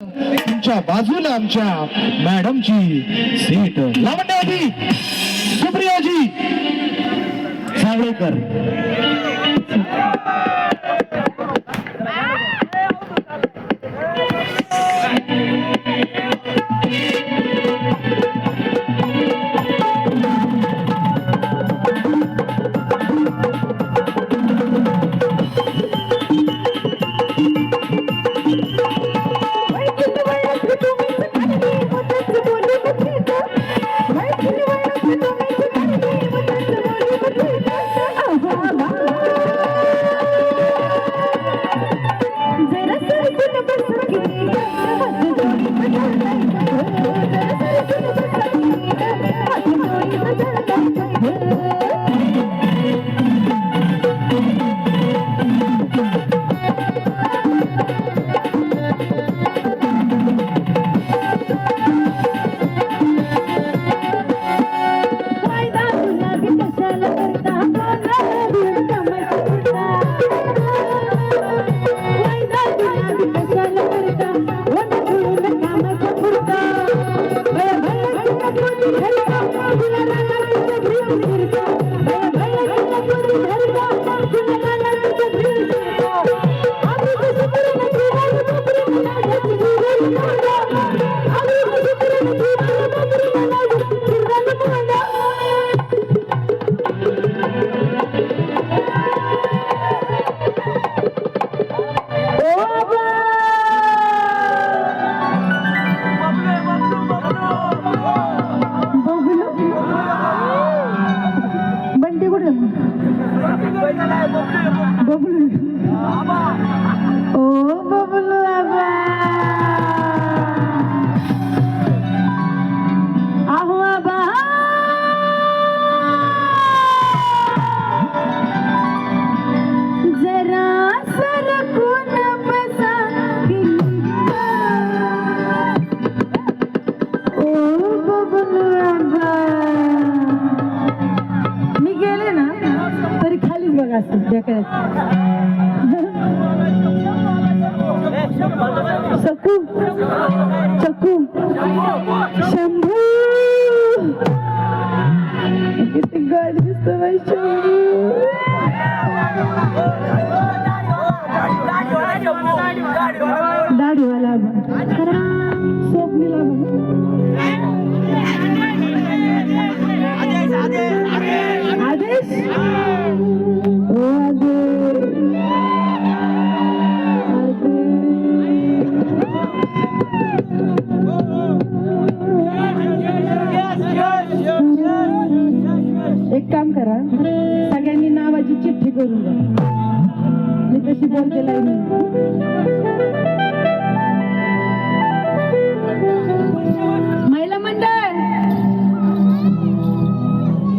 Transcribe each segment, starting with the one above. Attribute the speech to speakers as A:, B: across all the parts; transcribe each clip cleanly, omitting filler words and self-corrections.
A: तुमच्या बाजूला आमच्या मॅडमची सीट लावण्याआधी सुप्रियाजी सावळेकर
B: सकू चकू शंभू किती गाडी दिसत बाई दाढीवाला स्वप्नीला आदेश एक काम करा सगळ्यांनी नावाची चिठ्ठी करून द्या मी तशी बोलते महिला मंडळ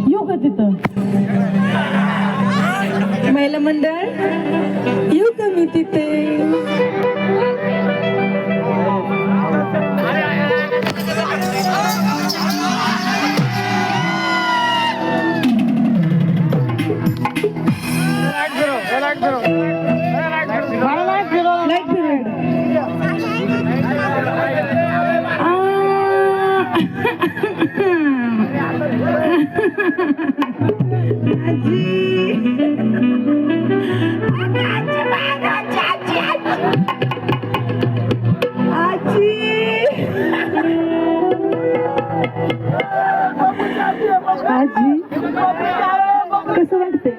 B: येऊ का तिथं महिला मंडळ येऊ का मी तिथे कसं वाटते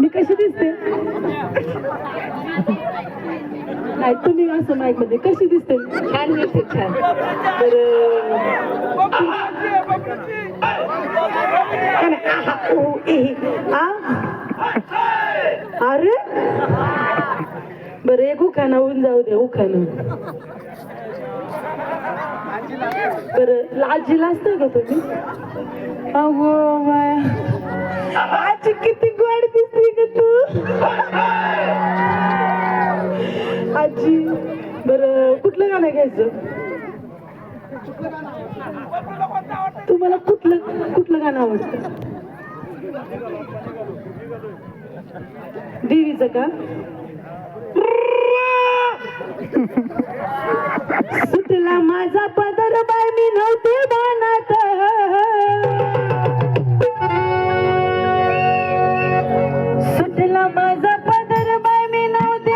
B: मी कशी दिसते नाही तुम्ही असं माईक मध्ये कशी दिसते छान दिसते छान अरे बरं एक उखाणा होऊन जाऊ दे उखाणं बरं लालजीला असतं का तुम्ही अगो बाया आजी किती गोड दिसते का तू आजी बरं कुठलं गाणं घ्यायचं तुम्हाला कुठलं गाणं आवडतं देवीचं का सुटला माझा पदर बाय मी नव्हते बाणात सुटला माझा पदर बाय मी नव्हते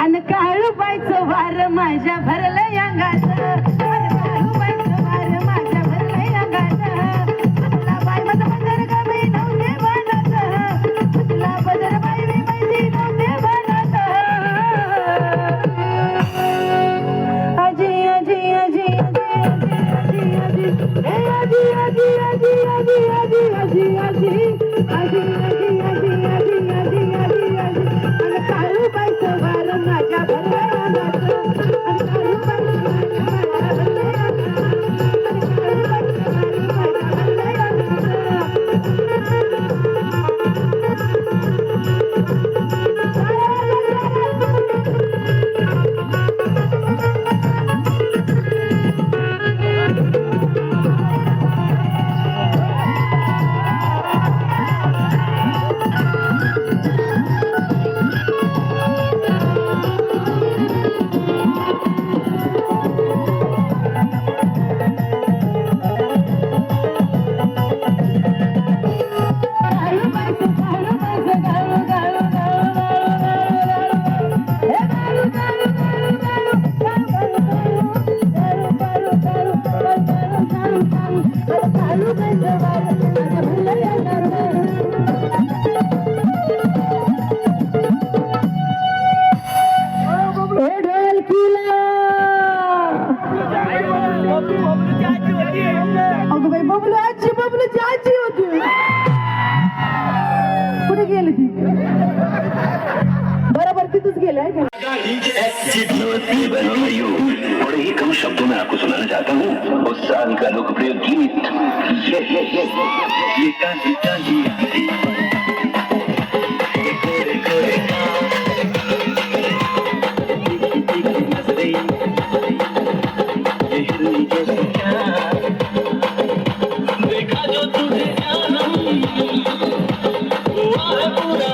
B: अन काळूबाईचं वार माझ्या भरलं अंगात अन काळूबाईचं वार माझ्या भरलं अंगात सुटला बाई माझा पदर ग मी नव्हते बाणात सुटला पदर बाई मी माहिती नव्हते बाणात आजी आजी आजी आजी आजी आजी आजी आजी आजी आजी आजी आजी आजी आजी आजी आजी आजी आजी आजी अन काळूबाईचं वार माझ्या भरल्या अंगात अन काळूबाईचं वार माझ्या भरल्या अंगात अन काळूबाईचं वार माझ्या अगं बाई बबलूची आजी होती कुठे गेली ती बरोबर तिथंच गेलाय का
C: बड़े ही कम शब्दों में आपको सुनाना चाहता हूँ उस साल का लोकप्रिय गीत देखा जो तुझे जानम हुआ है पूरा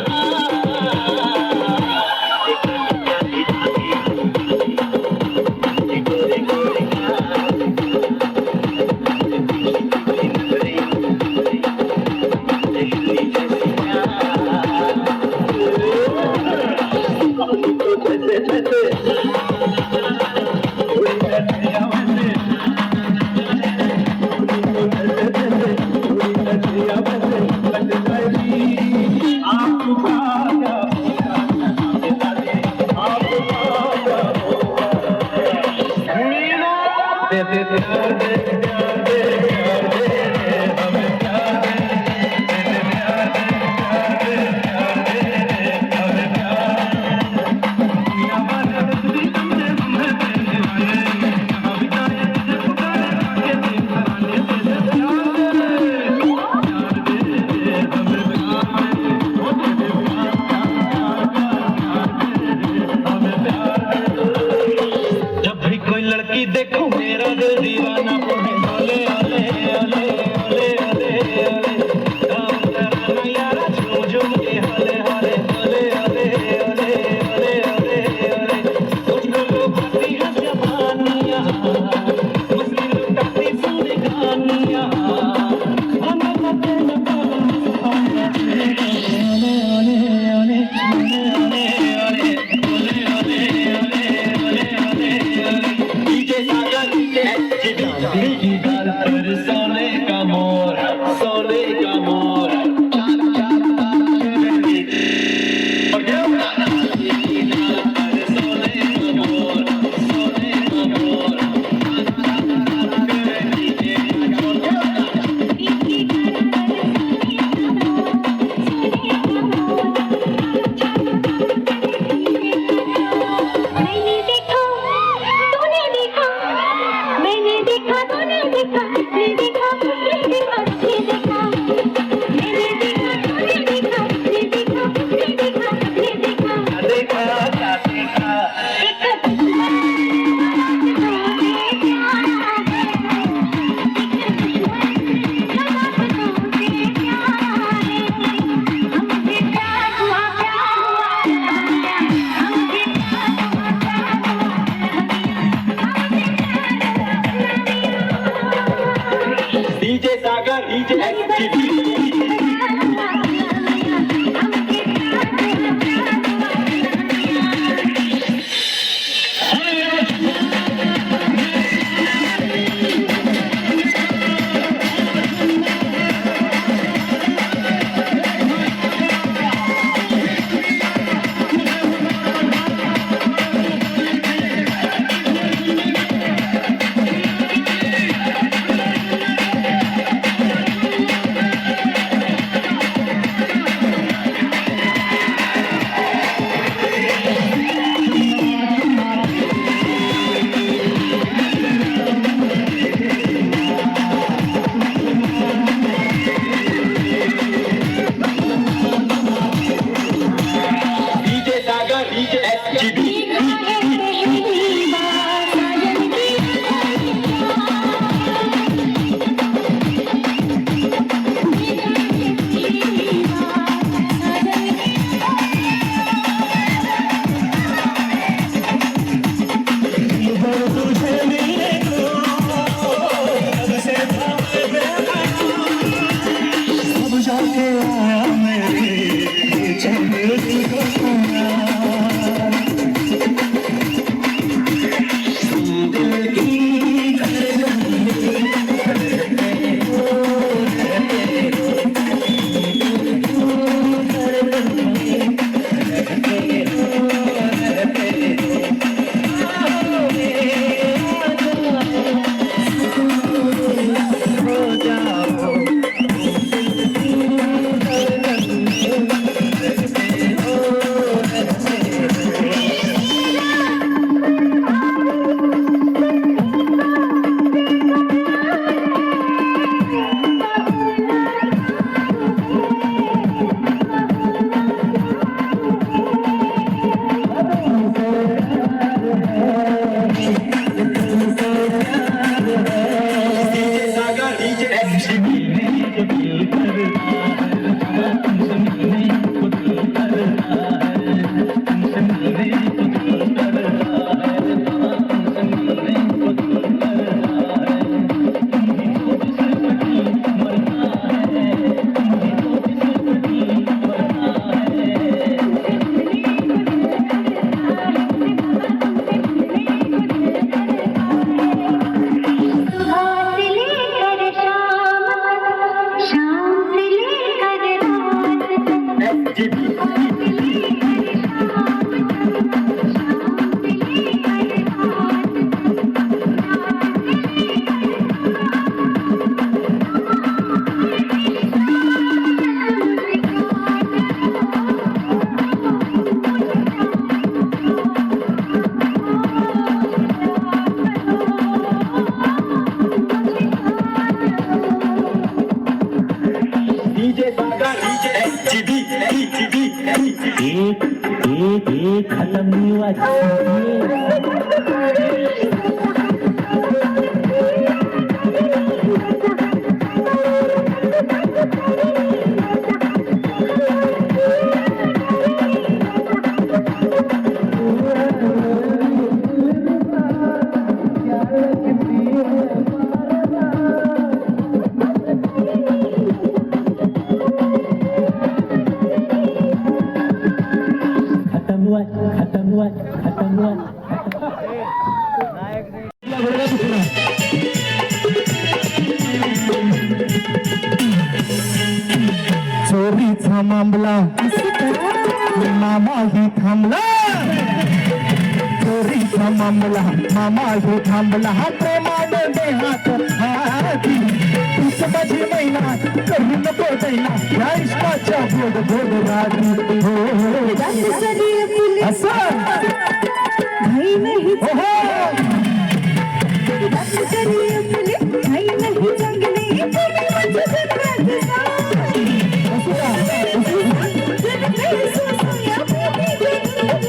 C: लड़की देखो मेरा दिल दीवाना ओले ओले ओले ओले ओले काम करना यारा झूम झूम के हले हले ओले ओले ओले ओले ओले ओले तुझको लुभाती है जवानियां मस्ती लुटाती सुने गानियां हमें लगे न ओले ओले ओले ओले DJ Sagar, DJ एक खत्म नहीं हुआ खत्म हुआ
A: चोरीचा मामला मामाही थांबला चोरीचा मामला मामाही थांबला प्रेमाने देहात हाती तूच माझी मैना करू नको दैना या इश्काच्या गोड गोड राती हो असं
B: घाई नहीं
A: ओहो
B: घाई नहीं जंगली तुम्ही म्हणजे जन्माचे साथी. जग नाही सोसूया मोठी जगत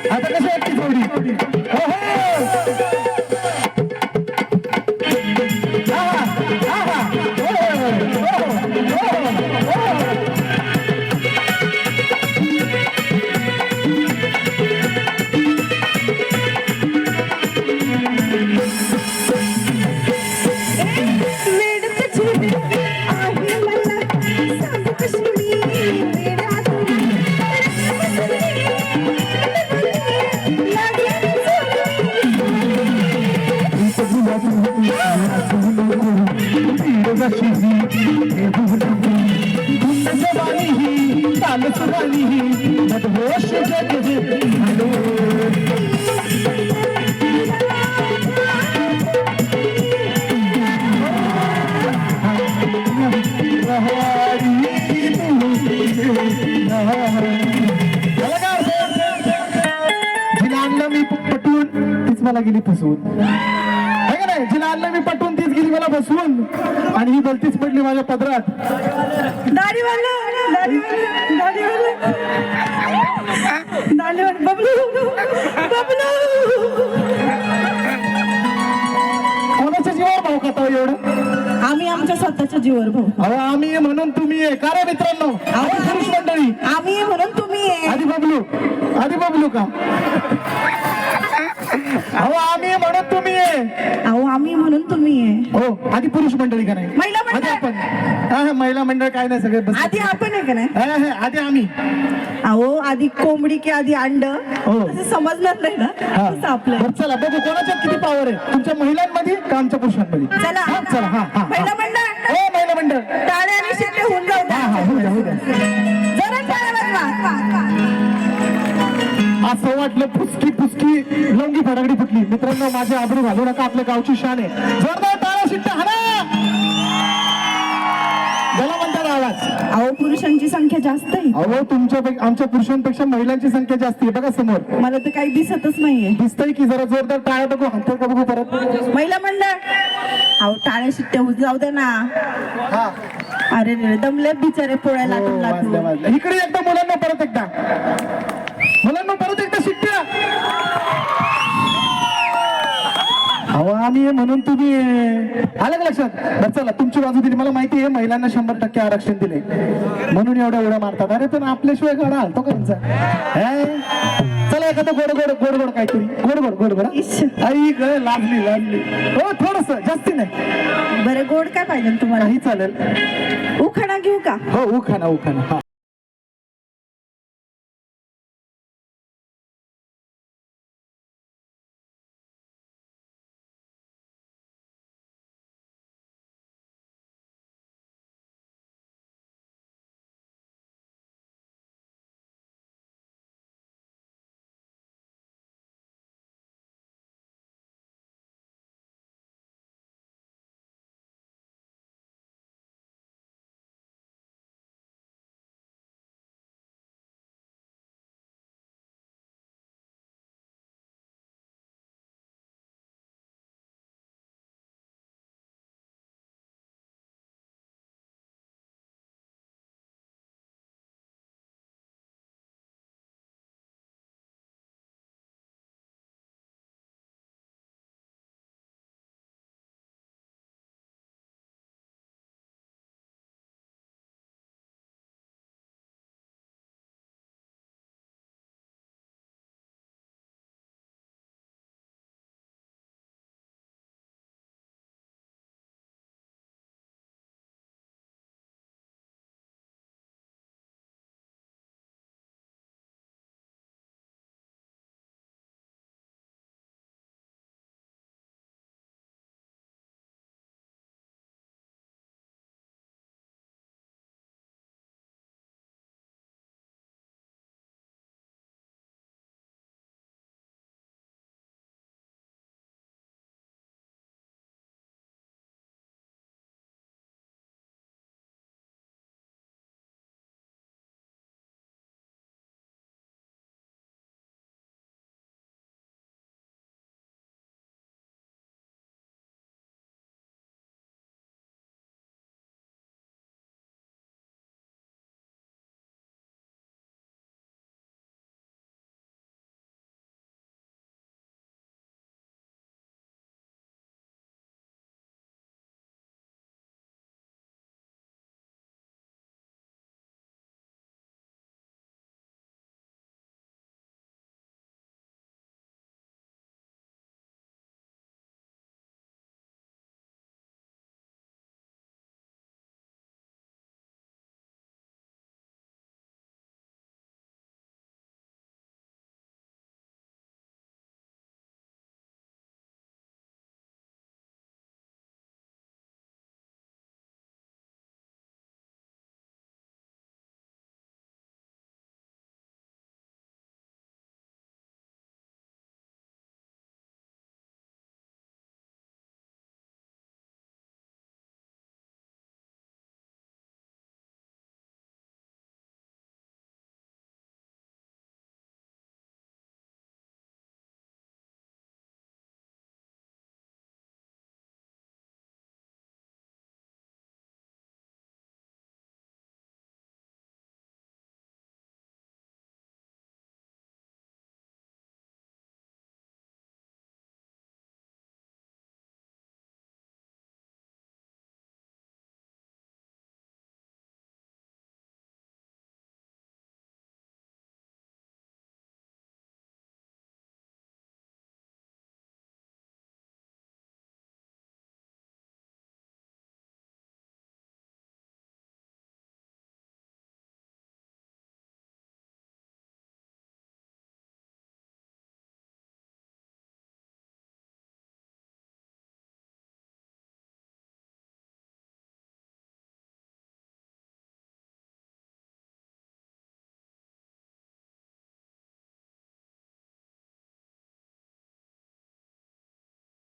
A: आता कसं वाटते जोडी मदहोश जग जिला आणलं मी पटवून तीच मला गेली फसवून आहे का नाही जिला आणलं मी पटवून तीच गेली मला फसवून आणि ही भलतीच पडली माझ्या पदरात कोणाच्या जीवावर भाऊ खाता एवढं
B: आम्ही आमच्या स्वतःच्या जीवर भाऊ
A: अहो आम्ही म्हणून तुम्ही आहे का रे मित्रांनो
B: अहो,
A: पुरुष मंडळी
B: आम्ही म्हणून तुम्ही आहे.
A: आधी बबलू का अहो आम्ही म्हणून तुम्ही आहे
B: अहो आम्ही म्हणून तुम्ही आहे.
A: हो आधी पुरुष मंडळी का नाही
B: महिला मंडळ.
A: आधी आपण हा, महिला मंडळ काय नाही सगळे बस
B: आधी आपण आहे का नाही
A: आधी आम्ही
B: अहो आधी कोंबडी की आधी अंड
A: हो.
B: असं समजणार नाही ना
A: हा.
B: तसं आपलं
A: बरं, चला बघू कोणाच्यात किती पावर आहे तुमच्या महिलांमध्ये का आमच्या पुरुषांमध्ये
B: चला
A: हा, चला हा
B: महिला मंडळ
A: हो महिला मंडळ
B: टाळ्या आणि शिट्टे होऊन जाऊ द्या.
A: होऊ द्या
B: जरा टाळ्या वाजवा.
A: असं वाटलं फुसकी लंगी फडागडी फुटली मित्रांनो माझे आबरू घालू नका आपल्या गावची शान आहे जोरदार टाळ्या शिट्ट्या हाणा ज्याला म्हणतात आवाज
B: अहो पुरुषांची संख्या जास्त आहे
A: अहो आमच्या पुरुषांपेक्षा महिलांची संख्या जास्त आहे बघा समोर
B: मला तर काही दिसतच नाहीये
A: दिसतंय की जरा जोरदार टाळ्या बघू हातात का बघू परत
B: महिला मंडळ अहो टाळ्या शिट्ट्या होऊन जाऊ दे ना
A: हा
B: अरे रे दमले बिचारे पोळ्या लाटून
A: वाजल्या
B: लाटून.
A: वाजल्या. इकडे एकदा मुलांना परत एकदा शिट्ट्या. अहो आम्ही आहे म्हणून तुम्ही आहे. आलं का लक्षात? बरं चला तुमची बाजू दिली. मला माहिती आहे महिलांना 100% आरक्षण दिले म्हणून एवढ्या उड्या मारतात. अरे पण आपल्याशिवाय गाडा हलतो का तुमचा? चला एखादं गोड काहीतरी गोड
B: इश्श.
A: आई ग लागली हो थोडस जास्ती नाही.
B: बरं गोड काय पाहिजे तुम्हाला?
A: काही चालेल.
B: उखाणा घेऊ का?
A: हो उखाणा हा.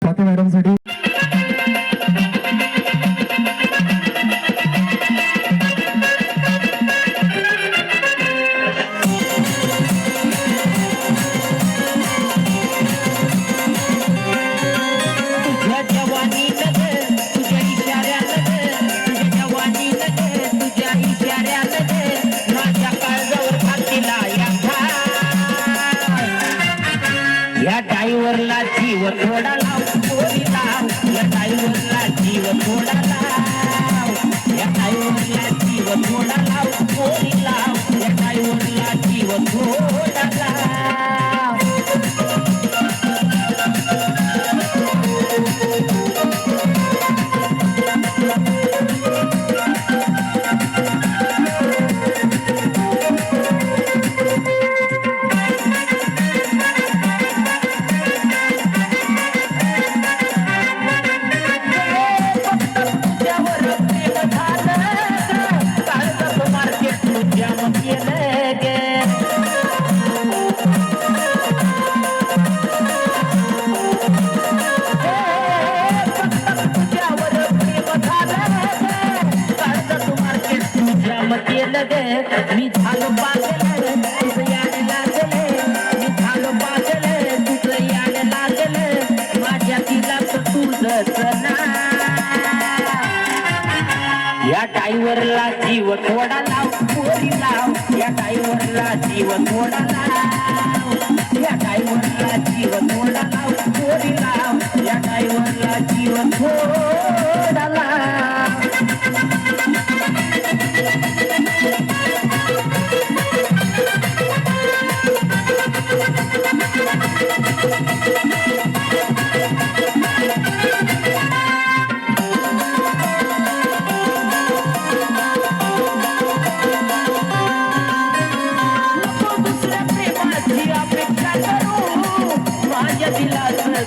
A: स्वाती मॅडम साठी
D: तुझ्या जवानीत तुझ्या इशाऱ्यात तुझ्या जवानीत
C: टाईवरला जीव थोडा लाव पोरी लाव या टाईवरला जीव थोडा लाव या टाईवरला जीव थोडा लाव पोरी लाव या टाईवरला जीव थोडा लाव मी झालो पागल तुझं याड लागले मी झालो पागल तुझं याड लागले माझ्या तिला तुझंच ना या टाईवरला जीव थोडा लाव पोरी लाव या टाईवरला जीव थोडा लाव या टाईवरला जीव थोडा लाव पोरी लाव या टाईवरला जीव थोडा लाव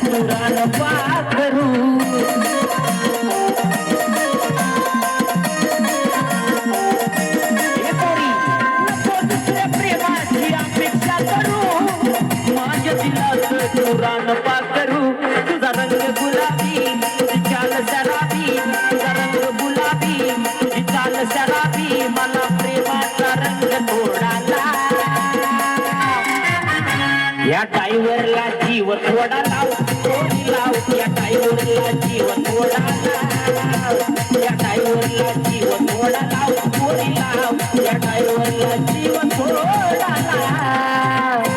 C: पुराण पाखरू नको दुसऱ्या प्रेमाची अपेक्षा करू माझ्या दिलाच पुराण पाखरू तुझा रंग गुलाबी तुझी चाल शराबी तुझा रंग गुलाबी तुझी चाल शराबी मला प्रेमाचा रंग थोडा या टाईवरला जीव थोडा लाव पोरी लाव या टाईवरला जीव थोडा लाव या टाईवरला जीव थोडा लाव पोरी लाव या टाईवरला जीव थोडा लाव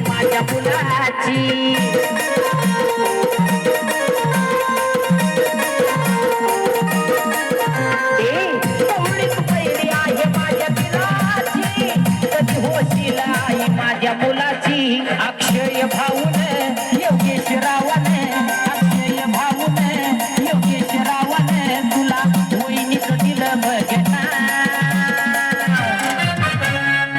C: माझ्या मुलाची पहिली आहे माझ्या दिलाची कधी होशील आई माझ्या मुलाची अक्षय भाऊन योगेश रावण अक्षय भाऊन योगेश रावण तुला वहिनीचं दिलं बघना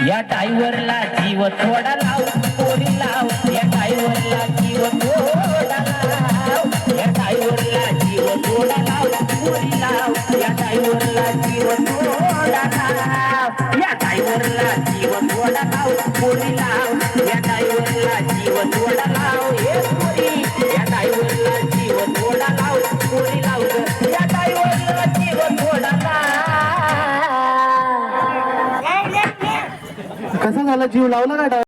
C: या टाईवरला जीव थोडा लाव पोरी लाव या टाईवरला जीव थोडा लाव या टाईवरला जीव थोडा लाव पोरी लाव या टाईवरला जीव थोडा लाव या टाईवरला जीव थोडा लाव पोरी लाव या टाईवरला जीव थोडा लाव हे पोरी या टाईवरला जीव थोडा लाव पोरी लाव या टाईवरला जीव थोडा लाव
A: कसा झाला जीव लावला का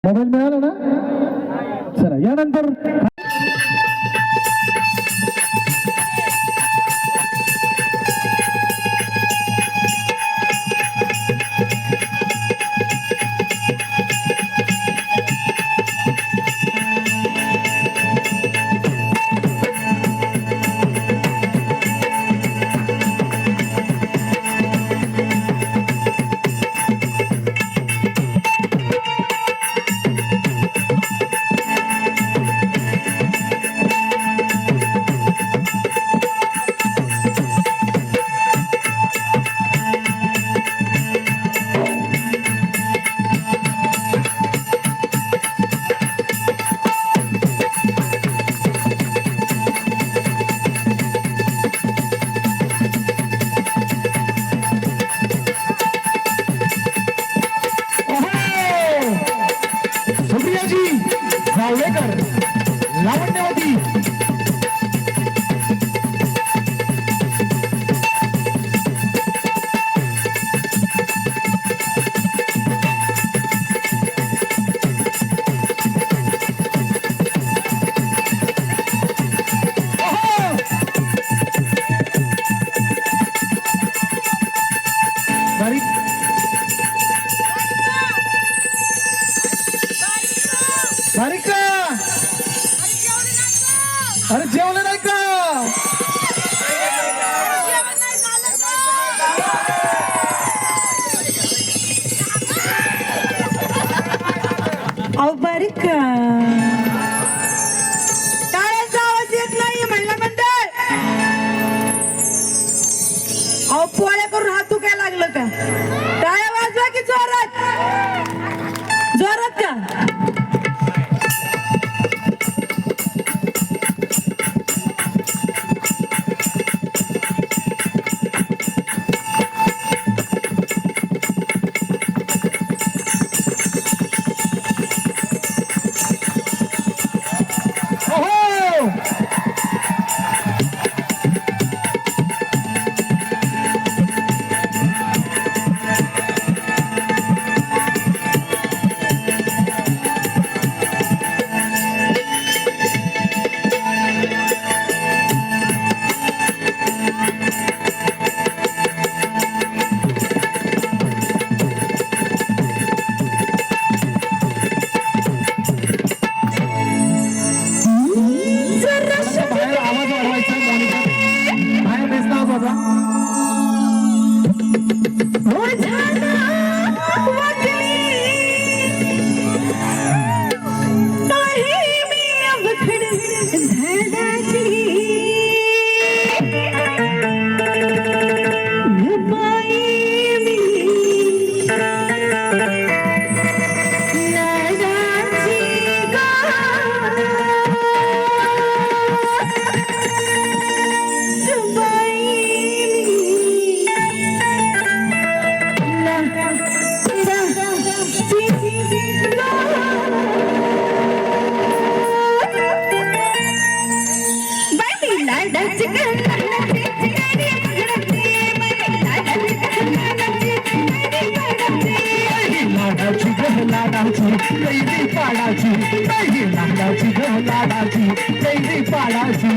A: मोबाईल मिळाला ना. चला यानंतर जावडेकर लावण्यवती सारिका अरे जेवलं नाही का?
B: अहो बारिका टाळ्यांचा आवाज येत नाही महिला मंडळ. अहो पोळ्या करून हात दुखायला लागलं का? टाळ्या वाजवा की जोरात जोरात का?
C: लाडाची ग लाडाची कैरी पाडाची लाडाची ग लाडाची कैरी पाडाची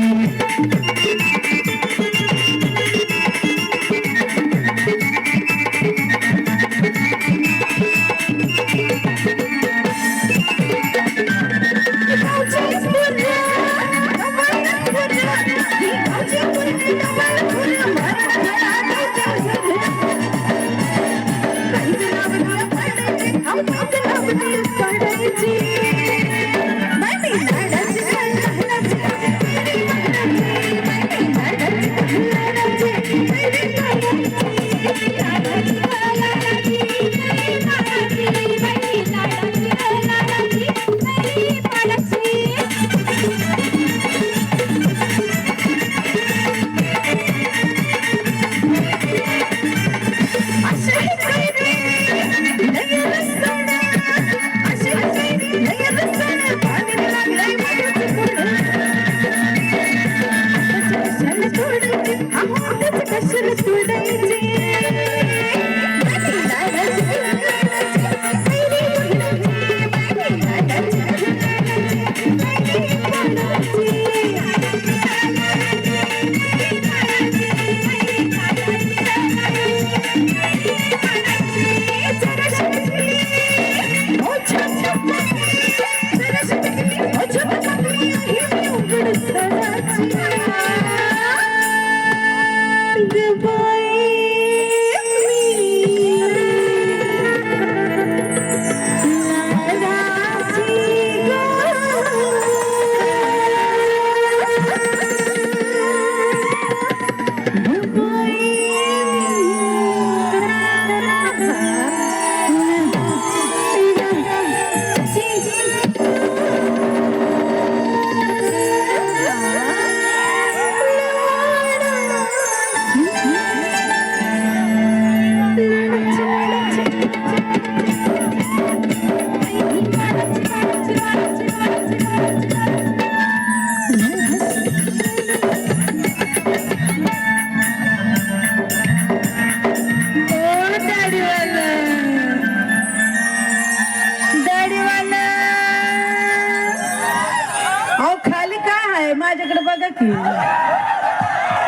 B: माझ्याकडे बघा की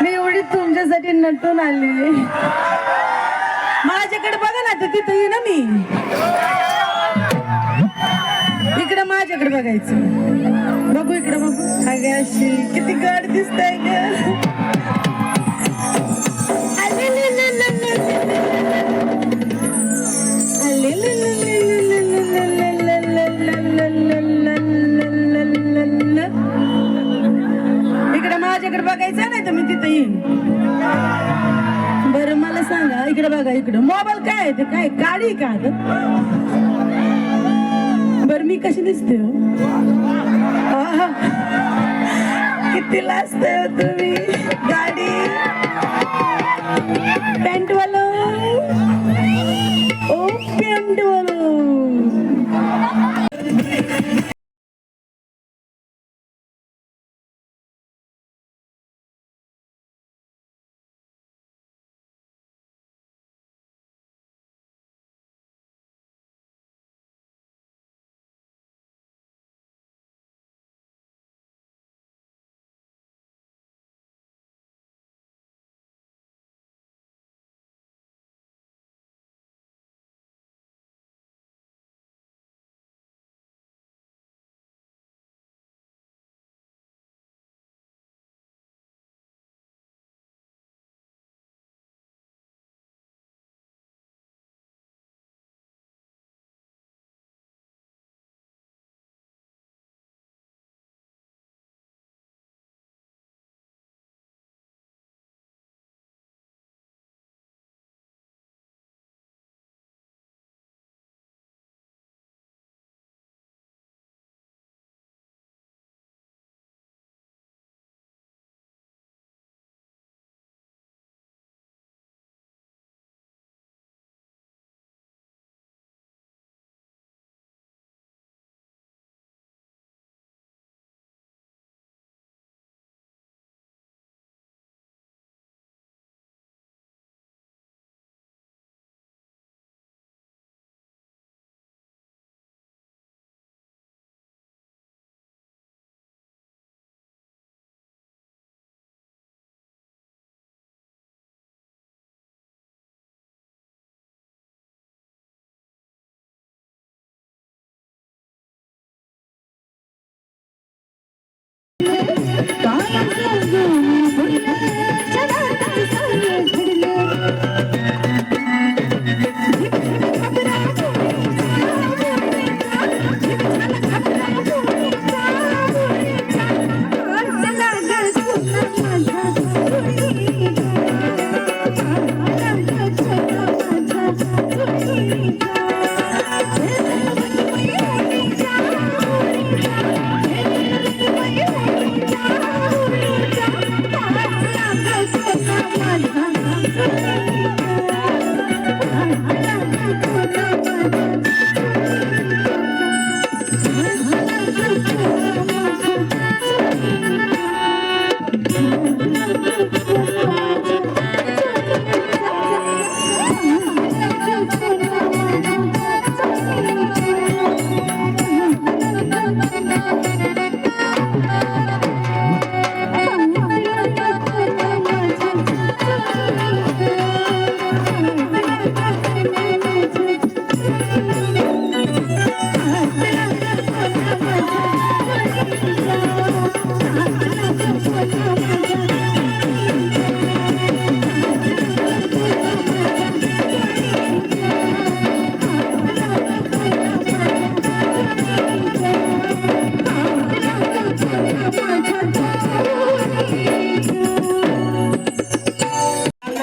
B: मी एवढी तुमच्यासाठी नटून आले. माझ्याकडे बघा ना, तर तिथे ये ना मी. इकडे माझ्याकडे बघायचं. बघू इकडे बघू. अगं अशी किती गाड दिसताय ग. इकडे माझ्याकडे बघायचं नाही तर मी तिथं येईन. बरं मला सांगा, इकडे बघा. इकडे मोबाईल काय आहे ते? काय गाडी का? बरं मी कशी दिसते हो? किती लाजते हो तुम्ही. गाडी पॅन्टवाला ओ पॅन्टवाला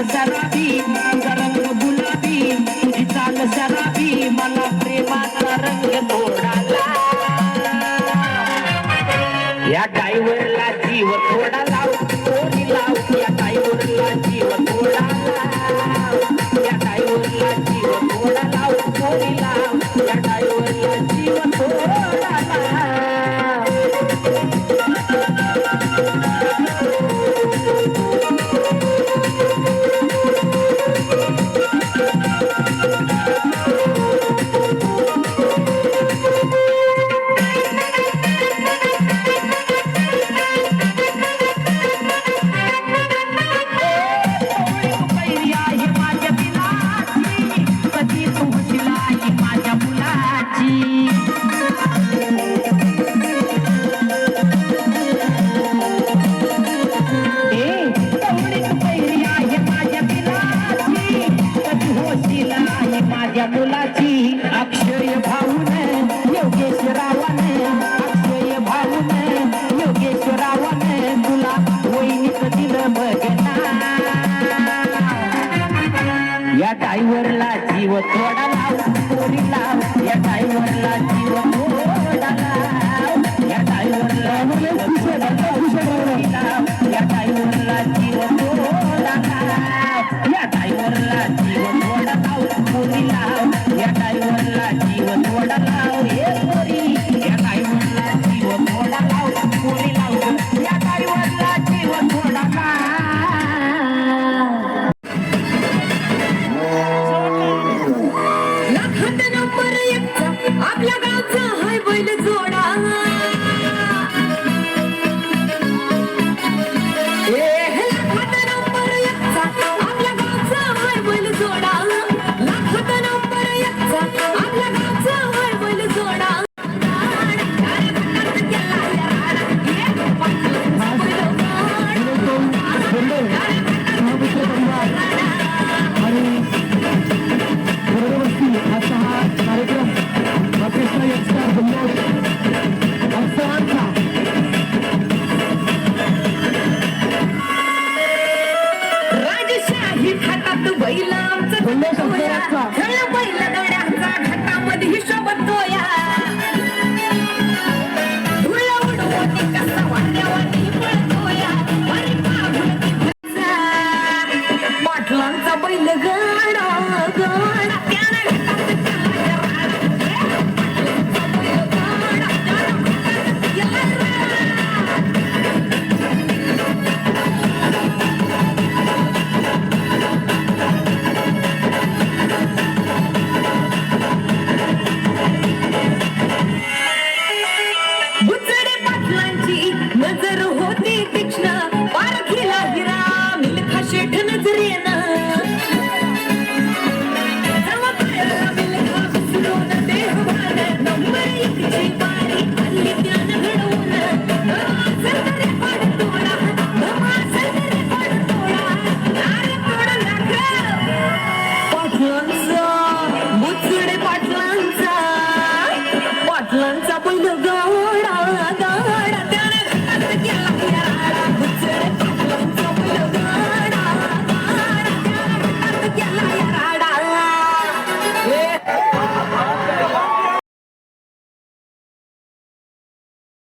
C: शराबी तुझा रंग गुलाबी तुझी चाल शराबी मला प्रेमाचा रंग तोडाला या ड्रायव्हरला जीव थोडा लाव थोडी लाव या ड्रायव्हरला जीव थोडा लाव या ड्रायव्हरला जीव थोडा लाव थोडी लाव या ड्रायव्हरला जीव थोडा लाव मुलाची अक्षय भाऊन योगेश्वरावन अक्षय भाऊन योगेश्वरावन तुला वहिनीच दिलं बघना या ड्रायव्हरला जीव थोडा लाव पोरी लाव या ड्रायव्हरला जीव थोडा लाव या ड्रायव्हरला या ड्रायव्हरला जीव थोडा लाव या ड्रायव्हरला जीव थोडा लाव पोरी लाव या ड्रायव्हरला जीव थोडा लाव हे पोरी या ड्रायव्हरला जीव थोडा लाव पोरी लाव या ड्रायव्हरला जीव थोडा लाव
B: लाखात नंबर एकचा आपल्या गावचा हाय बैल जोडा लाखात नंबर एकचा आपल्या गावचा हाय बैल जोडा लाखात नंबर एकचा आपल्या गावचा हाय बैल जोडा
A: आजचा हा कार्यक्रम राकेशला एकचा जल्लोष अफसरांचा
B: राजशाही थाटात बैल आमचा
A: जल्लोष अफसरांचा
B: खेळ बैल गड्यांचा घाटामध्ये हिशोब तोया धुळ उडवून कसा वाट्यावानी पळतोया अरे पाहुणा पाटलांचा बैल गाडा गाडा त्यानं बुचडे पाटलांची नजर होती तीक्ष्ण पारखीला हिरा मिल्खा शेठ नजरेनं जवा पायाला मिल्खा घुसरून देहवान नंबर एकची पारी हल्ली त्यानं घडवून धमासल रे पाडतोडा धमासल रे पाडतोडा अरे तोडला पाटलांचा बुचडे पाटलांचा पाटलांचा बैल